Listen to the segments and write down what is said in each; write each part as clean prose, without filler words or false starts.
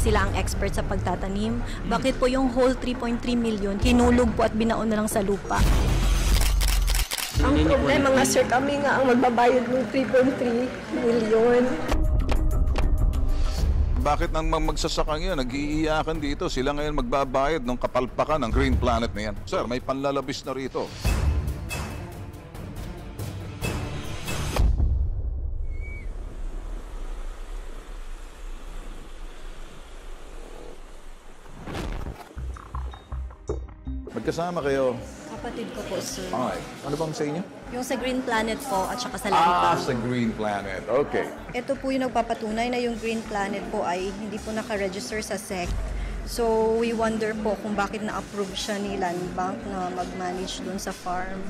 sila ang expert sa pagtatanim? Bakit po yung whole 3.3 million hinulog po at binaon na lang sa lupa? Ang problema nga sir, kami nga ang magbabayad ng 3.3 million. Bakit nang magsasakang yan, nag-iiyakan dito, sila ngayon magbabayad ng kapalpakan ng Green Planet na yan? Sir, may panlalabis na rito. Magkasama kayo. Kapatid ko po, sir. Okay. Ano bang sa inyo? Yung sa Green Planet po at saka sa Land Bank. Sa Green Planet. Okay. Ito po yung nagpapatunay na yung Green Planet po ay hindi po naka-register sa SEC. So, we wonder po kung bakit na-approve siya ni Land Bank na mag-manage doon sa farm.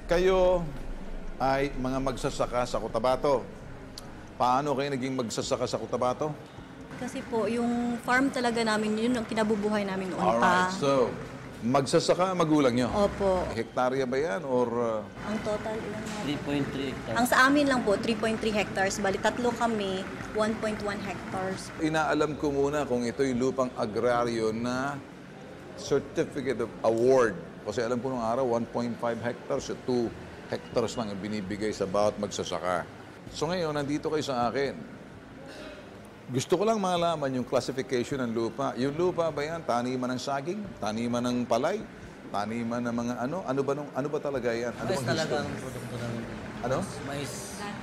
Kayo ay mga magsasaka sa Cotabato. Paano kayo naging magsasaka sa Cotabato? Kasi po, yung farm talaga namin, yun ang kinabubuhay namin noon Alright, pa. so magsasaka magulang nyo? Opo. Hektarya ba yan or... Ang total, ilan na? 3.3 hectares. Ang sa amin lang po, 3.3 hectares. Bali, tatlo kami, 1.1 hectares. Inaalam ko muna kung ito'y lupang agraryo na Certificate of Award. Kasi alam ko nung araw, 1.5 hectares o 2 hectares lang ang binibigay sa bawat magsasaka. So ngayon, nandito kayo sa akin. Gusto ko lang malaman yung classification ng lupa. Yung lupa ba yan? Taniman ng saging? Taniman ng palay? Taniman ng mga ano? Ano ba talaga yan? Ano Mais bang talaga history? ang produkto namin. Ano? Mais.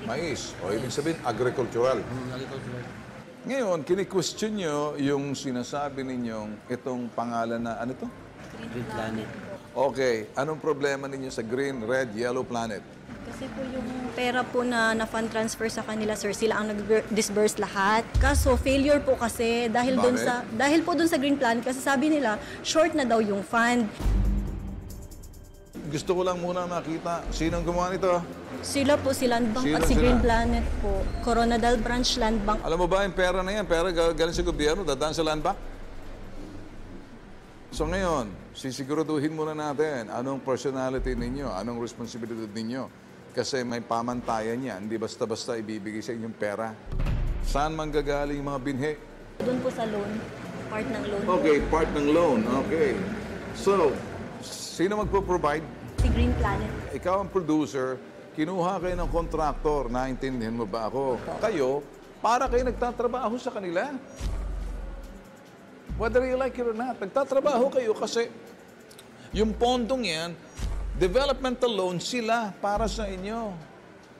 Mais. O ibig sabihin, agricultural. Agricultural. Ngayon, kini-question nyo yung sinasabi ninyong itong pangalan na ano to? Green Planet. Okay, anong problema ninyo sa green, red, yellow planet? Kasi po yung pera po na fund transfer sa kanila, sir, sila ang nag-disburse lahat. Kaso failure po kasi dahil Bakit? po doon sa Green Planet kasi sabi nila short na daw yung fund. Gusto ko lang muna makita, sinong gumawa nito? Sila po si Land Bank Sino at si sila? Green Planet po. Coronadal Branch Land Bank. Alam mo ba yung pera na yan? Pera galing sa gobyerno, dadaan sa land bank? So ngayon, sisiguraduhin muna natin anong personality ninyo, anong responsibilidad ninyo. Kasi may pamantayan yan, hindi basta-basta ibibigay sa inyong pera. Saan manggagaling yung mga binhi? Doon po sa loan, part ng loan. Okay, part ng loan. Okay. So, sino magpo-provide? Si Green Planet. Ikaw ang producer, kinuha kayo ng contractor, naintindihan mo ba ako? Kayo, para kayo nagtatrabaho sa kanila. Whether you like it or not, nagtatrabaho kayo kasi yung pondong yan, developmental loan sila para sa inyo.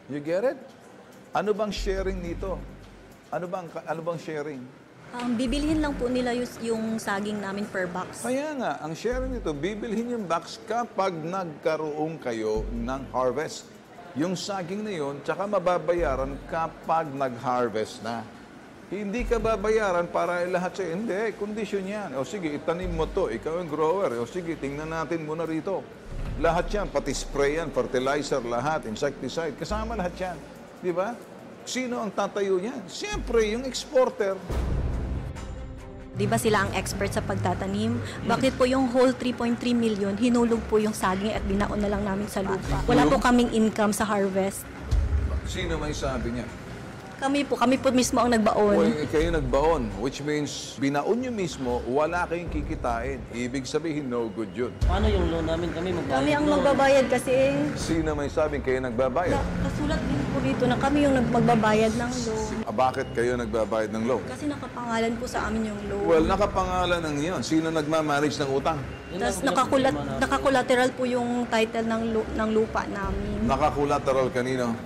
You get it? Ano bang sharing nito? Ano bang sharing? Bibilhin lang po nila yung saging namin per box. Kaya nga, ang sharing nito, bibilhin yung box kapag nagkaroon kayo ng harvest. Yung saging na yun, tsaka mababayaran kapag nag-harvest na. Hindi ka babayaran para lahat sa'yo. Hindi, kondisyon yan. O sige, itanim mo to. Ikaw yung grower. O sige, tingnan natin muna rito. Lahat yan, pati spray yan, fertilizer, lahat, insecticide, kasama lahat yan. Di ba? Sino ang tatayo niyan? Siyempre, yung exporter. Di ba sila ang expert sa pagtatanim? Bakit po yung whole 3.3 million hinulog po yung saging at binaon na lang namin sa lupa? Wala po kaming income sa harvest. Sino may sabi niya? Kami po mismo ang nagbaon. Kayo nagbaon, which means binaon nyo mismo, wala kayong kikitain. Ibig sabihin, no good yun. Paano yung loan namin? Kami magbayad. Kami ang loan. magbabayad kasi Sino may sabing kayo nagbabayad? kasulat din po dito na kami yung magbabayad ng loan. Bakit kayo nagbabayad ng loan? Kasi nakapangalan po sa amin yung loan. Well, nakapangalan ng iyon. Sino nagmamanage ng utang? Yun Tapos lang po yung problema namin. nakakulateral po yung title ng lupa namin. Nakakulateral kanino?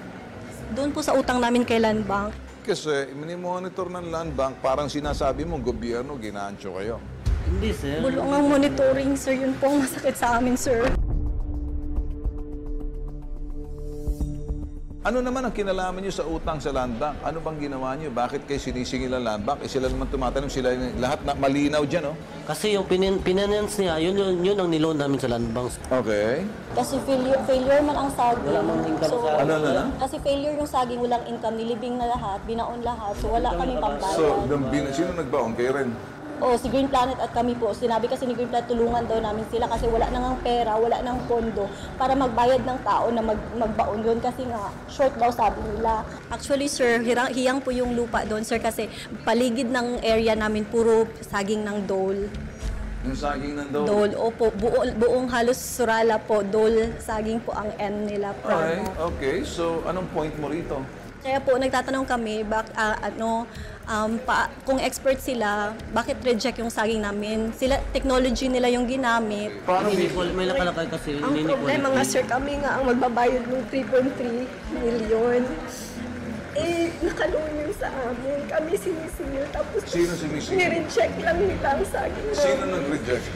Doon po sa utang namin kay Land Bank. Kasi monitor ng land bank, parang sinasabi mong gobyerno, ginaancho kayo. Hindi, sir. Bulong ang monitoring, sir. Yun po ang masakit sa amin, sir. Ano naman ang kinalaman nyo sa utang sa land bank? Ano bang ginawa nyo? Bakit kayo sinisingil ang land bank? Sila naman tumatanong, sila lahat na malinaw dyan, oh. Kasi yung pinance niya, yun ang niloan namin sa land banks. Okay. Kasi failure man ang saging. Wala mang income sa Ano? Kasi failure yung saging, walang income, nilibing na lahat, binaon lahat. So wala kaming pambayad. So, sino nagbaon? Kayo rin? O si Green Planet at kami po, sinabi kasi ni Green Planet tulungan daw namin sila kasi wala nang pera, wala nang pondo para magbayad ng tao na magbaon yun kasi nga short daw sabi nila. Actually sir, hiyang po yung lupa doon sir kasi paligid ng area namin puro saging ng dole. Yung saging ng dole? Dole, opo, buong halos Surala po, dole, saging po ang N nila. Alright, product. okay. So, anong point mo rito? Kaya po, nagtatanong kami, kung expert sila, bakit reject yung saging namin? Sila, technology nila yung ginamit. Paano May nakalakay kasi. Ang problema nga sir, kami nga ang magbabayad ng 3.3 million. Eh, nakaluin yun sa amin. Kami sinisingil. Tapos, Sino sinisingil? nireject lang nila ang saging. Sino nag-reject?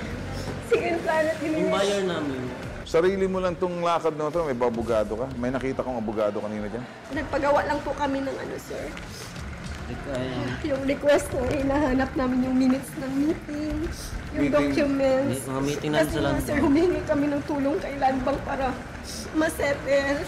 Si Green Planet, Yung buyer namin. Sarili mo lang tong lakad na ito, may babugado ka? May nakita kong abogado kanina dyan? nagpagawa lang po kami ng ano sir. Like, Yung request na hinahanap namin yung minutes ng meeting, yung Meeting. documents. Mga meeting namin Kasi sa nga, Land sir, Bank. humingi kami ng tulong kay Land Bank para masettle.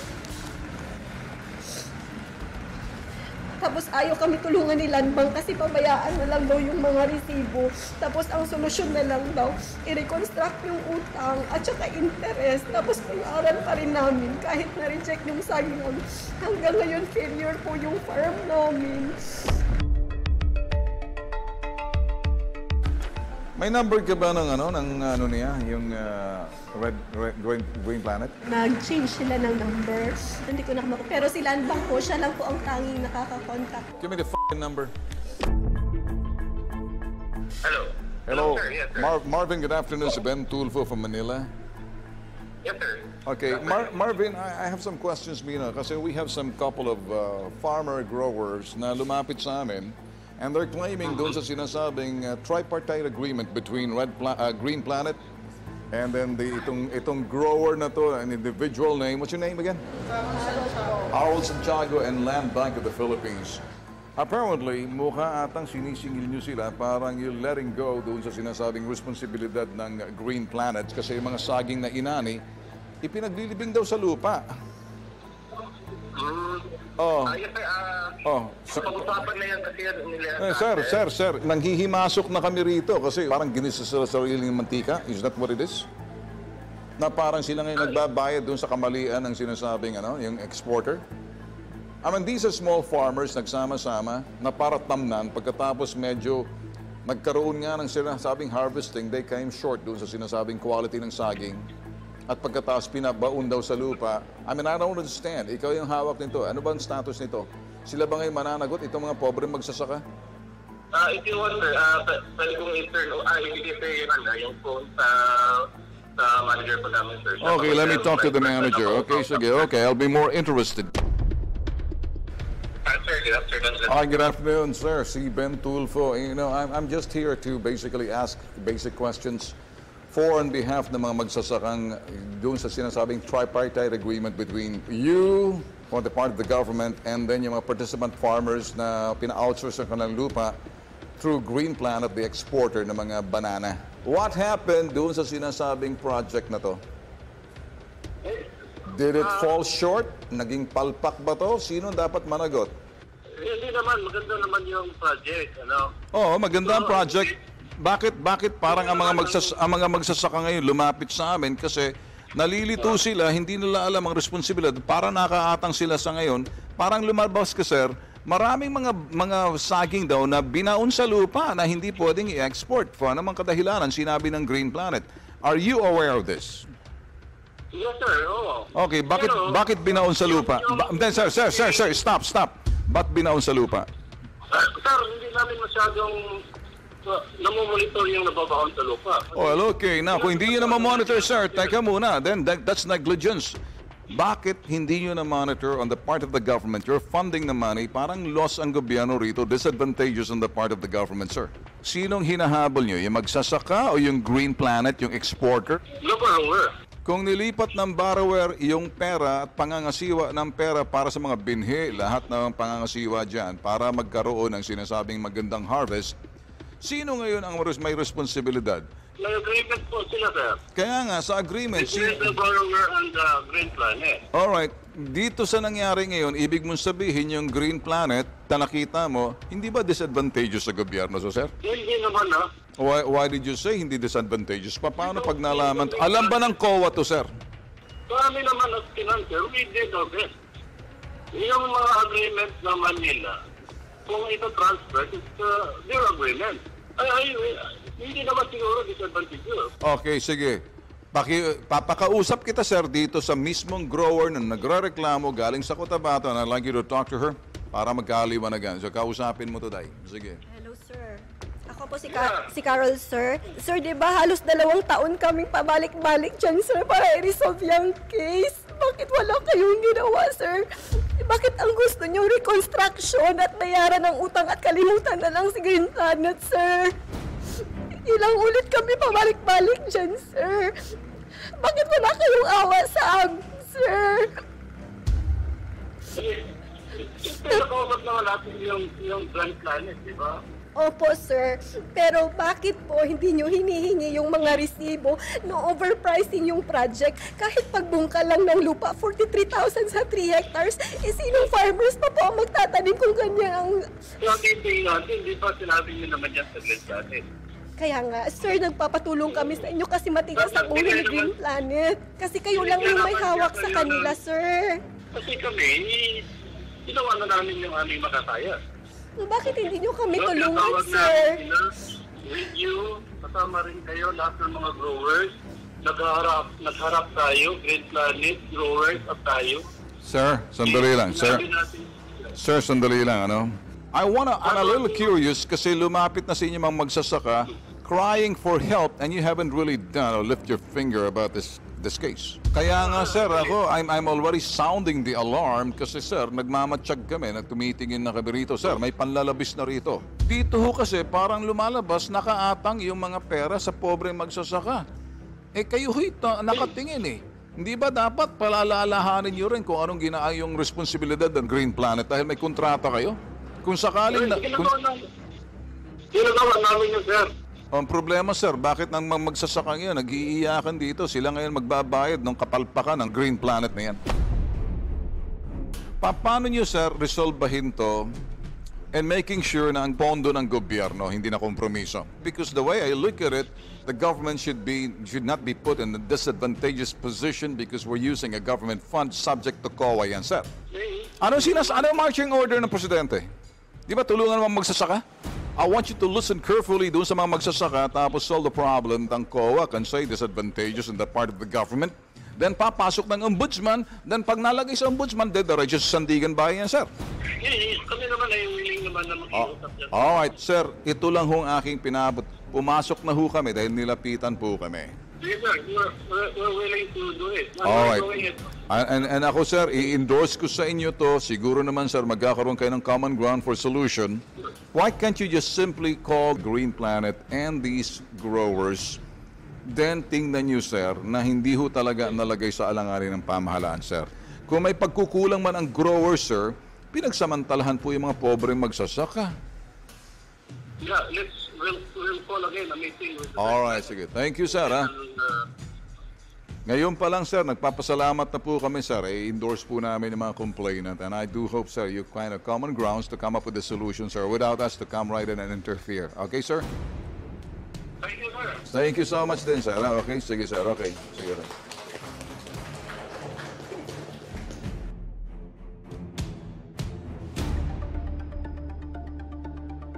Tapos ayaw kami tulungan ni Land Bank kasi pabayaan na lang daw yung mga resibo. Tapos ang solusyon na lang daw, i-reconstruct yung utang at saka interest. Tapos pag-aaral pa rin namin kahit na-reject yung saging namin. Hanggang ngayon, failure po yung farm namin. May number ka ba ng ano niya, yung Green Planet? Nag-change sila ng number. Hindi ko na pero si Land Bank po, siya lang po ang tanging nakaka-contact. Give me the f***ing number. Hello. Hello, sir. Yes, sir. Marvin, good afternoon. Si Ben Tulfo from Manila. Yes, sir. Okay, Marvin, I have some questions, Mina, kasi we have some couple of farmer growers na lumapit sa amin and they're claiming doon sa sinasabing tripartite agreement between Green Planet and then itong grower na to, an individual name. What's your name again? Harold Santiago and Land Bank of the Philippines. Apparently, mukha atang sinisingil nyo sila, parang you're letting go doon sa sinasabing responsibilidad ng Green Planet kasi yung mga saging na inani, ipinaglilibing daw sa lupa. Oh. Yes, sir. Pag-usapan na yan kasi nila. Sir, nanghihimasok na kami rito kasi parang ginisa sa sarili ng mantika. Is that what it is? Na parang sila ngayon nagbabayad doon sa kamalian ng sinasabing yung exporter? I mean, these are small farmers nagsama-sama na para tamnan pagkatapos medyo nagkaroon nga ng sinasabing harvesting, they came short doon sa sinasabing quality ng saging. At pagkatapos pinabaon daw sa lupa. I mean, I don't understand. Ikaw yung hawak nito. Ano ba ang status nito? Sila ba ngayon mananagot itong mga pobre magsasaka? If you want, sir, pwede kong i-turn, ibigay sir yung phone sa manager po namin, sir. Okay, let me talk to the manager. Okay, sige. Okay, I'll be more interested. Sir, good afternoon. Hi, good afternoon, sir. Si Ben Tulfo. You know, I'm just here to basically ask basic questions for on behalf ng mga magsasakang doon sa sinasabing tripartite agreement between you, on the part of the government, and then yung mga participant farmers na pina-outsource ang kanilang lupa through Green Planet, the exporter ng mga banana. What happened doon sa sinasabing project na to? Did it fall short? Naging palpak ba to? Sino dapat managot? Hindi naman, maganda naman yung project, Oo, maganda ang project. Bakit parang ang mga magsasaka ngayon lumapit sa amin kasi nalilito sila, hindi nila alam ang responsibilidad. Para nakaatang sila sa ngayon, parang lumabas ka sir, maraming mga saging daw na binaon sa lupa na hindi pwedeng i-export. For anumang kadahilanan, sinabi ng Green Planet. Are you aware of this? Yes, sir, oo. Okay, bakit binaon sa lupa? Sir, stop. Ba't binaon sa lupa? Sir, hindi namin masyadong namomonitor yung nababaon sa lupa. Well, okay. Now, kung hindi nyo na monitor, sir, teka muna. Then that's negligence. Bakit hindi nyo na monitor on the part of the government? You're funding the money. Parang loss ang gobyerno rito. Disadvantageous on the part of the government, sir. Sinong hinahabol nyo? Yung magsasaka o yung Green Planet, yung exporter? Lower. Kung nilipat ng borrower yung pera at pangangasiwa ng pera para sa mga binhi, lahat ng pangangasiwa dyan, para magkaroon ng sinasabing magandang harvest, sino ngayon ang may responsibilidad? May agreement po sila, sir. Kaya nga, sa agreement, Between the borrower and the Green Planet. Alright, dito sa nangyari ngayon, ibig mong sabihin yung Green Planet na nakita mo, hindi ba disadvantageous sa gobyerno, so sir? Hindi naman ha. Why did you say hindi disadvantageous? Paano pag nalaman? Alam ba ng COA to, sir? Kami naman as financier, we did our best. Yung mga agreement naman nila, kung ito transfer, it's their agreement. Hindi naman siguro disadvantageous. Okay, sige. Papakausap kita, sir, dito sa mismong grower na nagre-reklamo galing sa Cotabato, and I'd like you to talk to her para magkaliwanagan. So, kausapin mo to, Day. Sige. Hello, sir. Ako po si Carol, sir. Sir, di ba halos 2 taon kaming pabalik-balik dyan, sir, para i-resolve yung case? Bakit wala kayong ginawa, sir? Bakit ang gusto niyo reconstruction at bayaran ng utang at kalimutan na lang si Green Planet, sir? Ilang ulit kami pabalik-balik dyan, sir. Bakit wala kayong awa sa amin, sir? Pinakausap naman natin yung Grand Planet, di ba? Opo, sir. Pero bakit po hindi nyo hinihingi yung mga resibo no overpricing yung project? Kahit pagbungka lang ng lupa, 43,000 sa 3 hectares, sinong farmers pa po ang magtatanim kung ganyan ang... Tingin natin, di ba sinabi nyo naman yan sa Grand Planet? Kaya nga, sir, nagpapatulong kami sa inyo kasi matigas ang ulo ni Green Planet. Kasi kayo lang yung may hawak sa kanila, sir. Kasi kami, ginawa na namin yung aming makakaya. Bakit hindi nyo kami tulungan, sir? With you, kasama rin kayo, lahat ng mga growers. Nagharap tayo, Green Planet, growers at tayo. Sir, sandali lang. Sir, sandali lang, ano? I'm a little curious kasi lumapit na sa inyo mga magsasaka crying for help and you haven't really done or lift your finger about this case. Kaya nga, sir, I'm already sounding the alarm kasi, sir, nagmamatsyag kami, tumitingin na kami rito. Sir, may panlalabis na rito. Dito ho kasi parang lumalabas, nakaatang yung mga pera sa pobre magsasaka. Kayo ho ito, nakatingin eh. Hindi ba dapat palalalahanin nyo rin kung anong yung responsibilidad ng Green Planet dahil may kontrata kayo? Kung sakaling... Ginagawa namin yun, sir. Ang problema, sir, bakit nang magsasaka ngayon, nag-iiyakan dito, sila ngayon magbabayad ng kapalpakan ng Green Planet na yan? Paano nyo, sir, resolbahin to and making sure na ang pondo ng gobyerno hindi na kompromiso? Because the way I look at it, the government should not be put in a disadvantageous position because we're using a government fund subject to COA yan, sir. Ano marching order ng presidente? Di ba tulungan naman magsasaka? I want you to listen carefully doon sa mga magsasaka tapos solve the problem ng COA can say disadvantageous in that part of the government. Then papasok ng ombudsman. Then pag nalagay sa ombudsman, diretso sa Sandigan Bayan, sir. Kami naman ay willing naman na mag-iusap yan. Alright, sir. Ito lang hong aking pinabot. Pumasok na ho kami dahil nilapitan po kami. Yes, sir. We're willing to do it. Alright. And ako, sir, i-endorse ko sa inyo to. Siguro naman, sir, magkakaroon kayo ng common ground for solution. Why can't you just simply call Green Planet and these growers? Then tingnan nyo, sir, na hindi ho talaga nalagay sa alanganin ng pamahalaan, sir. Kung may pagkukulang man ang growers, sir, pinagsamantalahan po yung mga pobreng magsasaka. Yeah, we'll call again a meeting with the Alright, sige. Thank you, sir. Ha? Ngayon pa lang, sir, nagpapasalamat na po kami, sir. I-endorse po namin yung mga complainant. And I do hope, sir, you find a common grounds to come up with a solution, sir, without us to come right in and interfere. Okay, sir? Thank you, sir. Thank you so much din, sir. Okay, sige, sir. Okay, sige.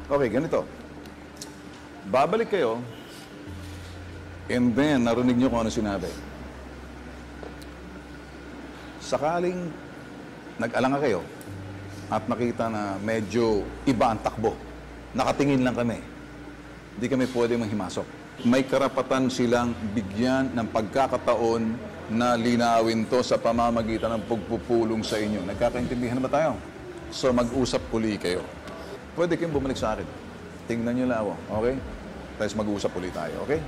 Okay, ganito. Babalik kayo, and then narinig nyo kung ano sinabi. Sakaling nag-alanga kayo at nakita na medyo iba ang takbo, nakatingin lang kami, hindi kami pwede manghimasok. May karapatan silang bigyan ng pagkakataon na linawin to sa pamamagitan ng pagpupulong sa inyo. Nagkakaintindihan ba tayo? So mag-usap uli kayo. Pwede kayong bumalik sa akin. Tingnan nyo lang ako, okay? Tapos mag-usap ulit tayo, okay?